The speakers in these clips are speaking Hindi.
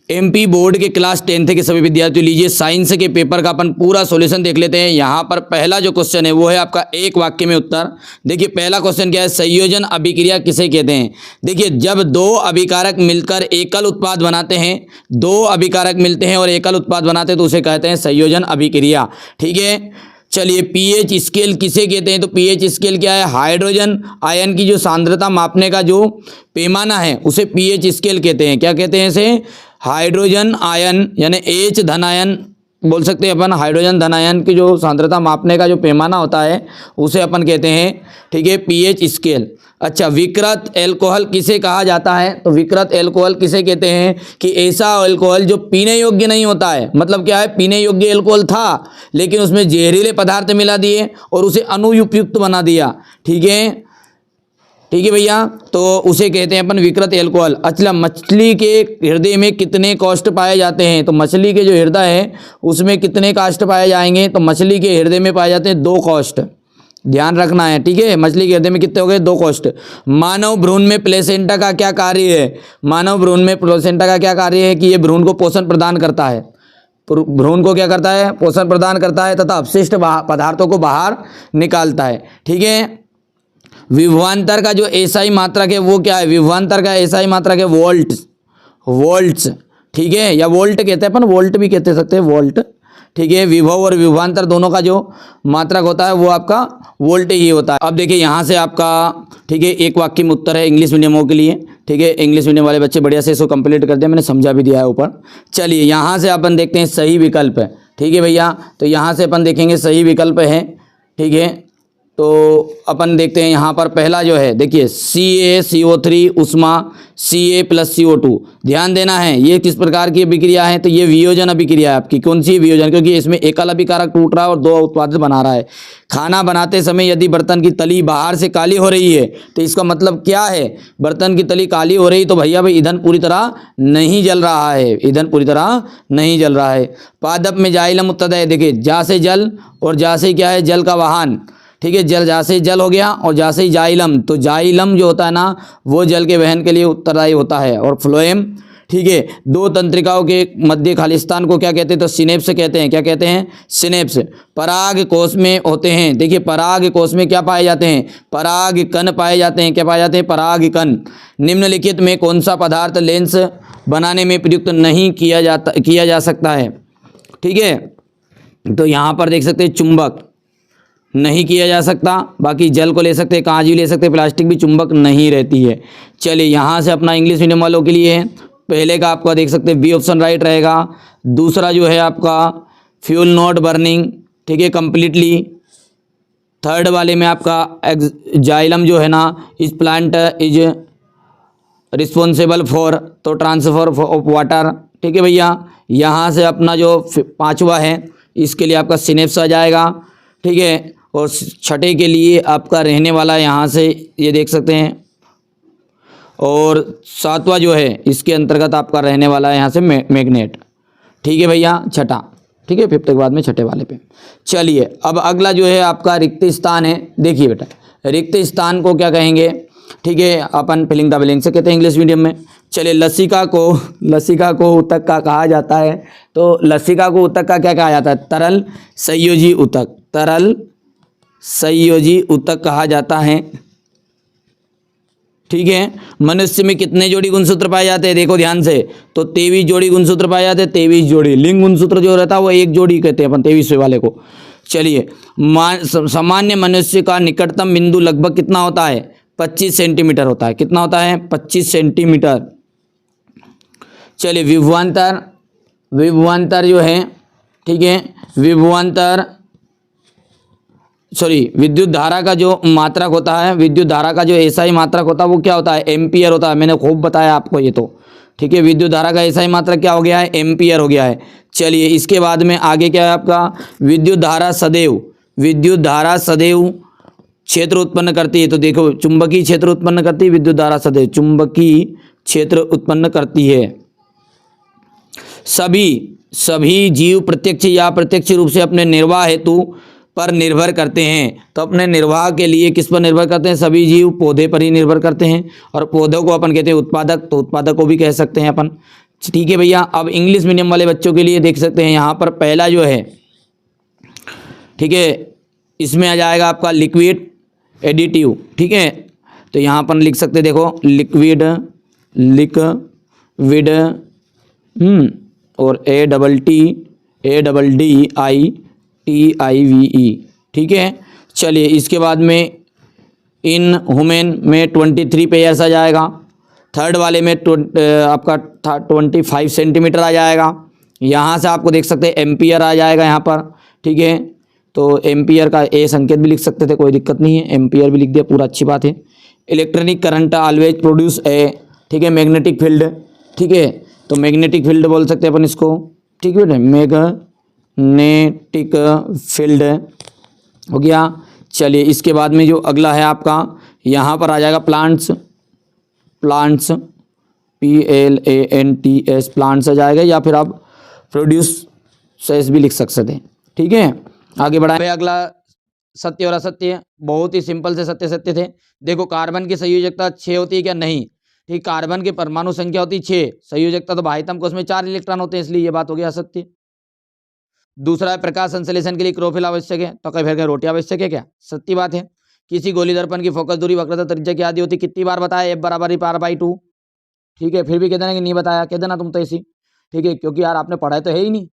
एमपी बोर्ड के क्लास 10th के सभी विद्यार्थियों, लीजिए साइंस के पेपर का अपन पूरा सॉल्यूशन देख लेते हैं। यहाँ पर पहला जो क्वेश्चन है वो है आपका एक वाक्य में उत्तर। देखिए पहला क्वेश्चन क्या है, संयोजन अभिक्रिया किसे कहते हैं। देखिए जब दो अभिकारक मिलकर एकल उत्पाद बनाते हैं, दो अभिकारक मिलते हैं और एकल उत्पाद बनाते हैं तो उसे कहते हैं संयोजन अभिक्रिया। ठीक है, चलिए पीएच स्केल किसे कहते हैं, तो पीएच स्केल क्या है, हाइड्रोजन आयन की जो सांद्रता मापने का जो पैमाना है उसे पीएच स्केल कहते हैं। क्या कहते हैं इसे, हाइड्रोजन आयन यानी H धन आयन बोल सकते हैं अपन। हाइड्रोजन धन आयन की जो सांद्रता मापने का जो पैमाना होता है उसे अपन कहते हैं, ठीक है, पीएच स्केल। अच्छा, विकृत एल्कोहल किसे कहा जाता है, तो विकृत एल्कोहल किसे कहते हैं कि ऐसा एल्कोहल जो पीने योग्य नहीं होता है। मतलब क्या है, पीने योग्य एल्कोहल था लेकिन उसमें जहरीले पदार्थ मिला दिए और उसे अनुपयुक्त बना दिया। ठीक है, ठीक है भैया, तो उसे कहते हैं अपन विकृत एल्कोहल। अच्छा, मछली के हृदय में कितने कोष्ठ पाए जाते हैं, तो मछली के जो हृदय है उसमें कितने काष्ठ पाए जाएंगे, तो मछली के हृदय में पाए जाते हैं 2 कोष्ठ, ध्यान रखना है। ठीक है, मछली के हृदय में कितने हो गए, 2 कोष्ठ। मानव भ्रूण में प्लेसेंटा का क्या कार्य है, मानव भ्रूण में प्लेसेंटा का क्या कार्य है कि ये भ्रूण को पोषण प्रदान करता है। भ्रूण को क्या करता है, पोषण प्रदान करता है तथा अपशिष्ट पदार्थों को बाहर निकालता है। ठीक है, विभवांतर का जो एसआई मात्रक है वो क्या है, विभवांतर का एसआई मात्रक है वोल्ट्स। ठीक है, या वोल्ट कहते हैं अपन, वोल्ट भी कहते सकते हैं, वोल्ट। ठीक है, विभव और विभवांतर दोनों का जो मात्रक होता है वो आपका वोल्ट ही होता है। अब देखिए यहाँ से आपका, ठीक है, एक वाक्य में उत्तर है इंग्लिश मीडियमों के लिए। ठीक है, इंग्लिश मीडियम वाले बच्चे बढ़िया से इसको कंप्लीट कर दिया, मैंने समझा भी दिया है ऊपर। चलिए यहाँ से अपन देखते हैं सही विकल्प है। ठीक है भैया, तो यहाँ से अपन देखेंगे सही विकल्प है। ठीक है, तो अपन देखते हैं यहाँ पर पहला जो है, देखिए CaCO3 उष्मा Ca+CO2। ध्यान देना है ये किस प्रकार की अभिक्रिया है, तो ये वियोजन अभिक्रिया है आपकी। कौन सी वियोजन, क्योंकि इसमें एकल अभिकारक टूट रहा है और 2 उत्पाद बना रहा है। खाना बनाते समय यदि बर्तन की तली बाहर से काली हो रही है तो इसका मतलब क्या है, बर्तन की तली काली हो रही तो भैया भाई ईंधन पूरी तरह नहीं जल रहा है, ईंधन पूरी तरह नहीं जल रहा है। पादप में जाइलम उत्तरदायी, देखिए जा से जल और जा से क्या है, जल का वाहन। ठीक है, जल जा से जल हो गया और जा से जाइलम, तो जाइलम जो होता है ना वो जल के वहन के लिए उत्तरदायी होता है। और फ्लोएम, ठीक है, 2 तंत्रिकाओं के मध्य खालिस्तान को क्या कहते हैं, तो सिनेप्स कहते हैं। क्या कहते हैं, सिनेप्स। पराग कोश में होते हैं, देखिए पराग कोश में क्या पाए जाते हैं, पराग कण पाए जाते हैं। क्या पाए जाते हैं, पराग कण। निम्नलिखित में कौन सा पदार्थ लेंस बनाने में प्रयुक्त नहीं किया जा सकता है। ठीक है, तो यहाँ पर देख सकते हैं चुंबक नहीं किया जा सकता, बाकी जल को ले सकते हैं, कांच भी ले सकते हैं, प्लास्टिक भी चुंबक नहीं रहती है। चलिए यहाँ से अपना इंग्लिश मीडियम वालों के लिए है, पहले का आपका देख सकते हैं बी ऑप्शन राइट रहेगा। दूसरा जो है आपका फ्यूल नॉट बर्निंग, ठीक है, कंप्लीटली। थर्ड वाले में आपका जाइलम जो है ना, इस प्लांट इज रिस्पॉन्सिबल फॉर, तो ट्रांसफर ऑफ वाटर। ठीक है भैया, यहाँ से अपना जो 5वां है इसके लिए आपका सिनेप्स आ जाएगा। ठीक है, और 6ठे के लिए आपका रहने वाला यहाँ से ये देख सकते हैं, और 7वां जो है इसके अंतर्गत आपका रहने वाला है यहाँ से मैग्नेट। ठीक है भैया, 6ठा। ठीक है, 5th के बाद में 6ठे वाले पे। चलिए अब अगला जो है आपका रिक्त स्थान है। देखिए बेटा, रिक्त स्थान को क्या कहेंगे, ठीक है, अपन फिलिंग द ब्लैंक से कहते हैं इंग्लिश मीडियम में। चलिए लसिका को ऊतक का कहा जाता है, तो लसिका को ऊतक का क्या कहा जाता है, तरल संयोजी ऊतक, तरल संयोजी ऊतक कहा जाता है। ठीक है, मनुष्य में कितने जोड़ी गुणसूत्र पाए जाते हैं, देखो ध्यान से, तो 23 जोड़ी गुणसूत्र पाए जाते हैं, 23 जोड़ी। लिंग गुणसूत्र जो रहता है वो 1 जोड़ी कहते हैं अपन 23वें वाले को। चलिए सामान्य मनुष्य का निकटतम बिंदु लगभग कितना होता है, 25 सेंटीमीटर होता है। कितना होता है, 25 सेंटीमीटर। चलिए विभवांतर जो है, ठीक है, विद्युत धारा का जो मात्रक होता है, विद्युत धारा का जो एसआई मात्रक होता है वो क्या होता है, एम्पियर होता है। मैंने खूब बताया आपको ये तो। ठीक है, विद्युत धारा का एसआई मात्रक क्या हो गया है, एम्पियर हो गया है। चलिए इसके बाद में आगे क्या है आपका, विद्युत धारा सदैव क्षेत्र उत्पन्न करती है। तो देखो चुंबकीय क्षेत्र उत्पन्न करती है विद्युत धारा सदैव, चुंबकीय क्षेत्र उत्पन्न करती है। सभी जीव प्रत्यक्ष या अप्रत्यक्ष रूप से अपने निर्वाह हेतु पर निर्भर करते हैं। तो अपने निर्वाह के लिए किस पर निर्भर करते हैं, सभी जीव पौधे पर ही निर्भर करते हैं। और पौधों को अपन कहते हैं उत्पादक, तो उत्पादक को भी कह सकते हैं अपन। ठीक है भैया। अब इंग्लिश मीडियम वाले बच्चों के लिए देख सकते हैं यहाँ पर पहला जो है, ठीक है, इसमें आ जाएगा आपका लिक्विड एडिटिव। ठीक है, तो यहाँ पर लिख सकते हैं, देखो लिक्विड और ADDITIVE। ठीक है, चलिए इसके बाद में इन हुमेन में 23 पेयर्स आ जाएगा। थर्ड वाले में आपका 25 सेंटीमीटर आ जाएगा। यहाँ से आपको देख सकते हैं एम्पियर आ जाएगा यहाँ पर। ठीक है, तो एम्पियर का ए संकेत भी लिख सकते थे, कोई दिक्कत नहीं है, एम्पियर भी लिख दिया, पूरा अच्छी बात है। Electronic current always produce a, ठीक है, मैग्नेटिक फील्ड। ठीक है, तो मैग्नेटिक फील्ड बोल सकते हैं अपन इसको। ठीक है बेटा, मैग्नेटिक फील्ड हो गया। चलिए इसके बाद में जो अगला है आपका यहाँ पर आ जाएगा प्लांट्स PLANTS, प्लांट्स आ जाएगा, या फिर आप प्रोड्यूस भी लिख सकते हैं। ठीक है, आगे बढ़ाए। अगला सत्य और असत्य, बहुत ही सिंपल से सत्य थे। देखो कार्बन की संयोजकता 6 होती है क्या? नहीं। ठीक, कार्बन की परमाणु संख्या होती है 6, संयोजकता तो बाह्यतम कोश में 4 इलेक्ट्रॉन होते हैं, इसलिए ये बात हो गया असत्य। दूसरा है प्रकाश संश्लेषण के लिए क्लोरोफिल आवश्यक है, तो कहीं फिर रोटी आवश्यक है क्या? सत्य बात है। किसी गोली दर्पण की फोकस दूरी वक्रता त्रिज्या की आदि होती, कितनी बार बताया? F बराबर r/2। ठीक है, फिर भी कह देना कि नहीं बताया, कह देना तुम तो ऐसी। ठीक है, क्योंकि यार आपने पढ़ा तो है ही नहीं।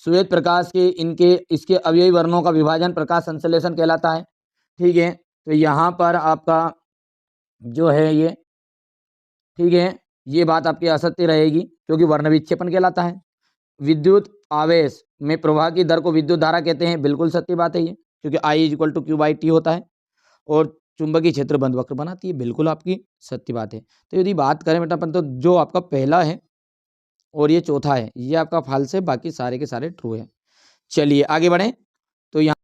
श्वेत प्रकाश के इसके अवयवी वर्णों का विभाजन प्रकाश संश्लेषण कहलाता है। ठीक है, तो यहाँ पर आपका जो है ये, ठीक है, ये बात आपकी असत्य रहेगी, क्योंकि वर्ण विक्षेपण कहलाता है। विद्युत आवेश में प्रवाह की दर को विद्युत धारा कहते हैं, बिल्कुल सत्य बात है ये, क्योंकि I = Q/T होता है। और चुंबकीय क्षेत्र बंद वक्र बनाती है, बिल्कुल आपकी सत्य बात है। तो यदि बात करें बेटा अपन, तो जो आपका पहला है और ये चौथा है, ये आपका फाल्स है, बाकी सारे के सारे ट्रू है। चलिए आगे बढ़ें। तो यहाँ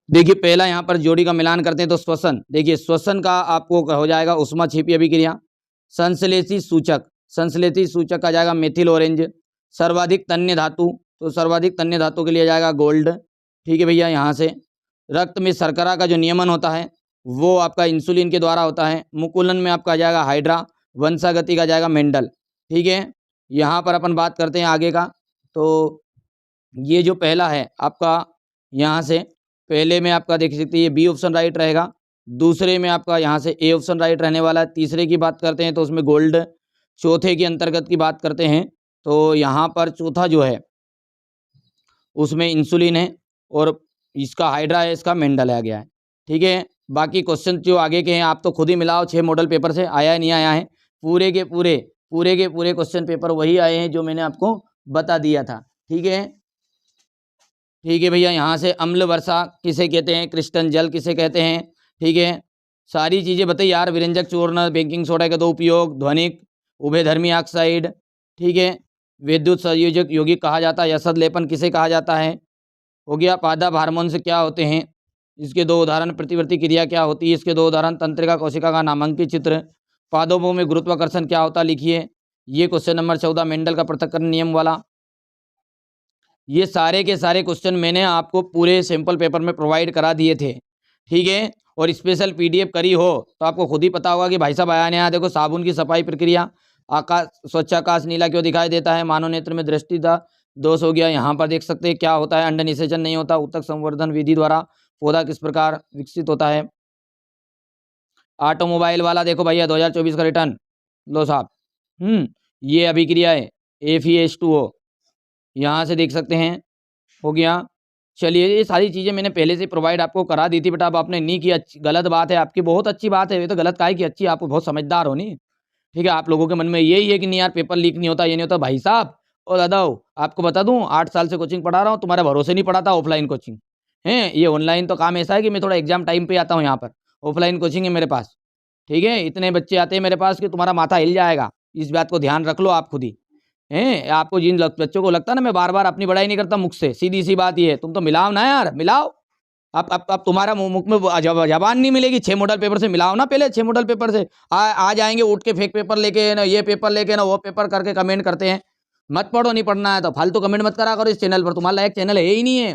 देखिए पहला यहाँ पर जोड़ी का मिलान करते हैं, तो श्वसन, देखिए श्वसन का आपको हो जाएगा उष्मा छिपी अभिक्रिया। संश्लेषी सूचक आ जाएगा मेथिल ऑरेंज। सर्वाधिक तन्य धातु, तो सर्वाधिक तन्य धातु के लिए जाएगा गोल्ड। ठीक है भैया, यहाँ से रक्त में शर्करा का जो नियमन होता है वो आपका इंसुलिन के द्वारा होता है। मुकुलन में आपका आ जाएगा हाइड्रा, वंशागति का जाएगा मेंडल। ठीक है, यहाँ पर अपन बात करते हैं आगे का। तो ये जो पहला है आपका, यहाँ से पहले में आपका देख सकते हैं ये बी ऑप्शन राइट रहेगा, दूसरे में आपका यहाँ से ए ऑप्शन राइट रहने वाला है, तीसरे की बात करते हैं तो उसमें गोल्ड, चौथे के अंतर्गत की बात करते हैं तो यहाँ पर चौथा जो है उसमें इंसुलिन है, और इसका हाइड्रा है, इसका मेंडल आ गया है। ठीक है, बाकी क्वेश्चन जो आगे के हैं आप तो खुद ही मिलाओ, 6 मॉडल पेपर से आया है नहीं आया है, पूरे के पूरे क्वेश्चन पेपर वही आए हैं जो मैंने आपको बता दिया था। ठीक है, ठीक है भैया, यहाँ से अम्ल वर्षा किसे कहते हैं, क्रिस्टल जल किसे कहते हैं। ठीक है, सारी चीज़ें बताइए यार। विरंजक चूर्ण, बेकिंग सोडा का 2 उपयोग, ध्वनिक उभयधर्मी ऑक्साइड। ठीक है, विद्युत संयोजक यौगिक कहा जाता है, यसद लेपन किसे कहा जाता है, हो गया। पादप हार्मोन से क्या होते हैं, इसके 2 उदाहरण। प्रतिवर्ती क्रिया क्या होती है, इसके 2 उदाहरण। तंत्रिका कोशिका का नामांकित चित्र। पादपों में गुरुत्वाकर्षण क्या होता है, लिखिए। ये क्वेश्चन नंबर 14 मेंडल का पृथक्करण नियम वाला। ये सारे के सारे क्वेश्चन मैंने आपको पूरे सैंपल पेपर में प्रोवाइड करा दिए थे। ठीक है, और स्पेशल PDF करी हो तो आपको खुद ही पता होगा कि भाई साहब आया नहीं आया। देखो साबुन की सफाई प्रक्रिया, आकाश स्वच्छ आकाश नीला क्यों दिखाई देता है, मानव नेत्र में दृष्टि दोष हो गया। यहाँ पर देख सकते हैं क्या होता है, अंड निषेचन नहीं होता, उत्तक संवर्धन विधि द्वारा पौधा किस प्रकार विकसित होता है। ऑटोमोबाइल वाला देखो भैया 2024 का रिटर्न लो साहब। ये अभिक्रिया है FeS2O, यहाँ से देख सकते हैं, हो गया। चलिए ये सारी चीज़ें मैंने पहले से प्रोवाइड आपको करा दी थी, बट अब आपने नहीं किया, गलत बात है आपकी, बहुत अच्छी बात है। ये तो गलत काहे की अच्छी, आपको बहुत समझदार हो नहीं। ठीक है, आप लोगों के मन में यही है कि नहीं यार पेपर लीक नहीं होता, ये नहीं होता। भाई साहब और दादा आपको बता दूं, 8 साल से कोचिंग पढ़ा रहा हूँ, तुम्हारे भरोसे नहीं पढ़ाता ऑफलाइन कोचिंग है। ये ऑनलाइन तो काम ऐसा है कि मैं थोड़ा एग्जाम टाइम पे आता हूँ यहाँ पर, ऑफलाइन कोचिंग है मेरे पास। ठीक है, इतने बच्चे आते हैं मेरे पास कि तुम्हारा माथा हिल जाएगा, इस बात को ध्यान रख लो आप खुद ही हैं। आपको जिन बच्चों को लगता है ना मैं बार बार अपनी बड़ाई नहीं करता मुख से, सीधी सी बात ये है, तुम तो मिलाओ ना यार, मिलाओ। अब तुम्हारा मुख में जबान नहीं मिलेगी, 6 मॉडल पेपर से मिलाओ ना, पहले 6 मॉडल पेपर से। आ जाएंगे उठ के फेक पेपर लेके ना, ये पेपर लेके ना वो पेपर करके कमेंट करते हैं। मत पढ़ो, नहीं पढ़ना है तो फालतू कमेंट मत करा करो इस चैनल पर, तुम्हारा लायक चैनल है ही नहीं है।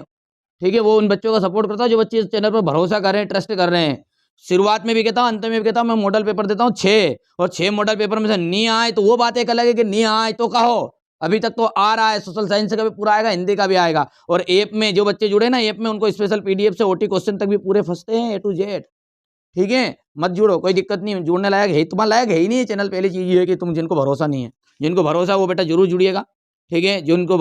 ठीक है, वो उन बच्चों का सपोर्ट करता है जो बच्चे इस चैनल पर भरोसा कर रहे हैं, ट्रस्ट कर रहे हैं। शुरुआत में भी कहता हूँ, अंत में भी कहता हूँ, मैं मॉडल पेपर देता हूँ 6 और 6 मॉडल पेपर में से नहीं आए तो वो बात एक अलग है कि नहीं आए तो कहो। अभी तक तो आ रहा है, सोशल साइंस का भी पूरा आएगा, हिंदी का भी आएगा। और ऐप में जो बच्चे जुड़े ना, ऐप में उनको स्पेशल पीडीएफ से ओटी क्वेश्चन तक भी पूरे फंसते हैं, ए टू जेड। ठीक है, मत जुड़ो, कोई दिक्कत नहीं, जुड़ने लायक है, तुम्हारा लायक है ही नहीं ये चैनल। पहली चीज ये है कि तुम जिनको भरोसा नहीं है, जिनको भरोसा है वो बेटा जरूर जुड़िएगा। ठीक है, जिनको